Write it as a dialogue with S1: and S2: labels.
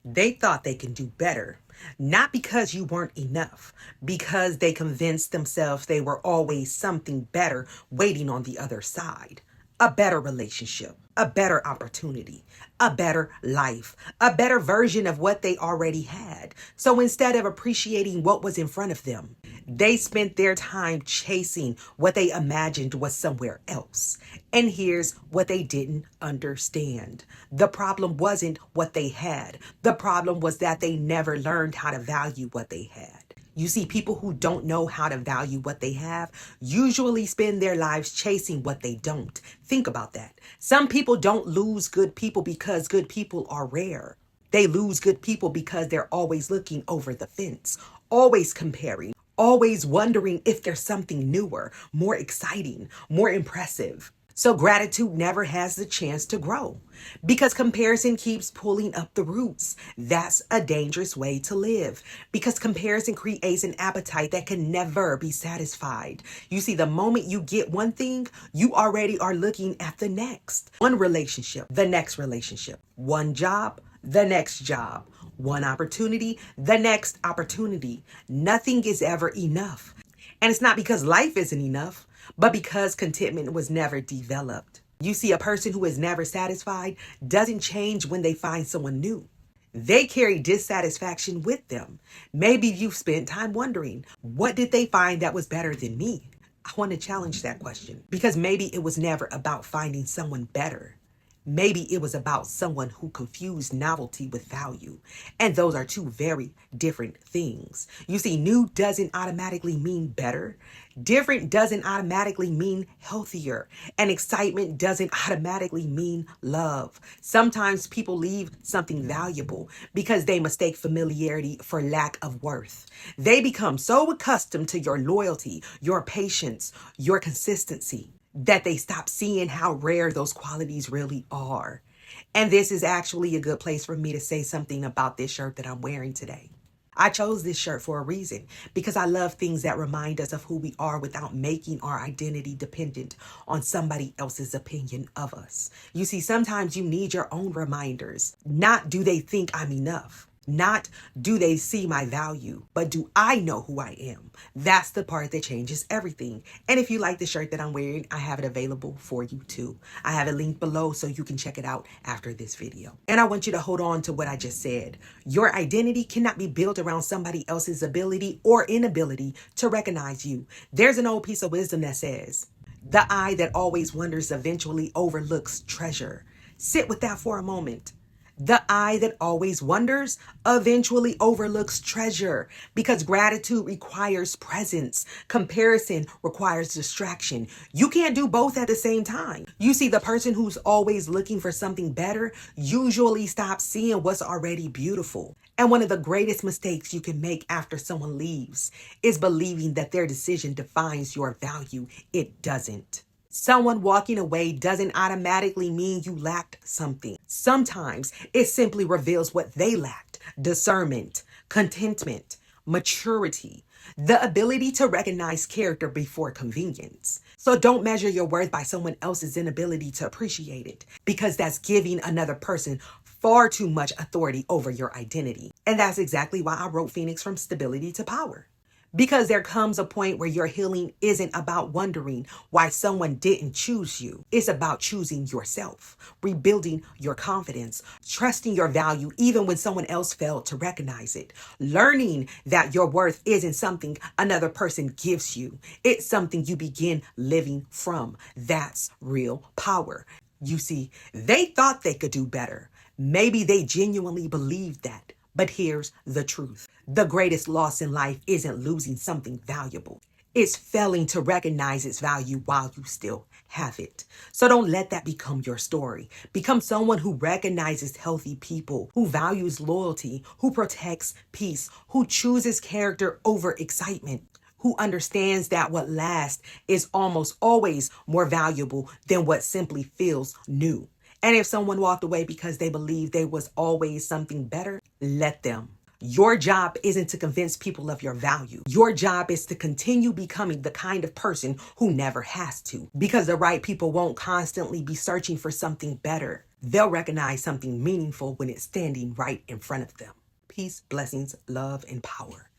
S1: They thought they can do better, not because you weren't enough, because they convinced themselves they were always something better waiting on the other side. A better relationship, a better opportunity, a better life, a better version of what they already had. So instead of appreciating what was in front of them, they spent their time chasing what they imagined was somewhere else. And here's what they didn't understand. The problem wasn't what they had. The problem was that they never learned how to value what they had. You see, people who don't know how to value what they have usually spend their lives chasing what they don't. Think about that. Some people don't lose good people because good people are rare. They lose good people because they're always looking over the fence, always comparing, always wondering if there's something newer, more exciting, more impressive. So gratitude never has the chance to grow because comparison keeps pulling up the roots. That's a dangerous way to live because comparison creates an appetite that can never be satisfied. You see, the moment you get one thing, you already are looking at the next. One relationship, the next relationship. One job, the next job. One opportunity, the next opportunity. Nothing is ever enough. And it's not because life isn't enough, but because contentment was never developed. You see, a person who is never satisfied doesn't change when they find someone new. They carry dissatisfaction with them. Maybe you've spent time wondering, what did they find that was better than me? I want to challenge that question because maybe it was never about finding someone better. Maybe it was about someone who confused novelty with value. And those are two very different things. You see, new doesn't automatically mean better. Different doesn't automatically mean healthier. And excitement doesn't automatically mean love. Sometimes people leave something valuable because they mistake familiarity for lack of worth. They become so accustomed to your loyalty, your patience, your consistency, that they stop seeing how rare those qualities really are. And this is actually a good place for me to say something about this shirt that I'm wearing today. I chose this shirt for a reason because I love things that remind us of who we are without making our identity dependent on somebody else's opinion of us. You see, sometimes you need your own reminders. Not do they think I'm enough? Not do they see my value, but do I know who I am? That's the part that changes everything. And if you like the shirt that I'm wearing, I have it available for you too. I have a link below so you can check it out after this video. And I want you to hold on to what I just said. Your identity cannot be built around somebody else's ability or inability to recognize you. There's an old piece of wisdom that says, the eye that always wonders eventually overlooks treasure. Sit with that for a moment. The eye that always wonders eventually overlooks treasure because gratitude requires presence. Comparison requires distraction. You can't do both at the same time. You see, the person who's always looking for something better usually stops seeing what's already beautiful. And one of the greatest mistakes you can make after someone leaves is believing that their decision defines your value. It doesn't. Someone walking away doesn't automatically mean you lacked something. Sometimes it simply reveals what they lacked: discernment, contentment, maturity, the ability to recognize character before convenience. So don't measure your worth by someone else's inability to appreciate it, because that's giving another person far too much authority over your identity. And that's exactly why I wrote Phoenix from Stability to Power. Because there comes a point where your healing isn't about wondering why someone didn't choose you. It's about choosing yourself, rebuilding your confidence, trusting your value even when someone else failed to recognize it, learning that your worth isn't something another person gives you. It's something you begin living from. That's real power. You see, they thought they could do better. Maybe they genuinely believed that. But here's the truth. The greatest loss in life isn't losing something valuable. It's failing to recognize its value while you still have it. So don't let that become your story. Become someone who recognizes healthy people, who values loyalty, who protects peace, who chooses character over excitement, who understands that what lasts is almost always more valuable than what simply feels new. And if someone walked away because they believed there was always something better, let them. Your job isn't to convince people of your value. Your job is to continue becoming the kind of person who never has to, because the right people won't constantly be searching for something better. they'll recognize something meaningful when it's standing right in front of them. Peace, blessings, love, and power.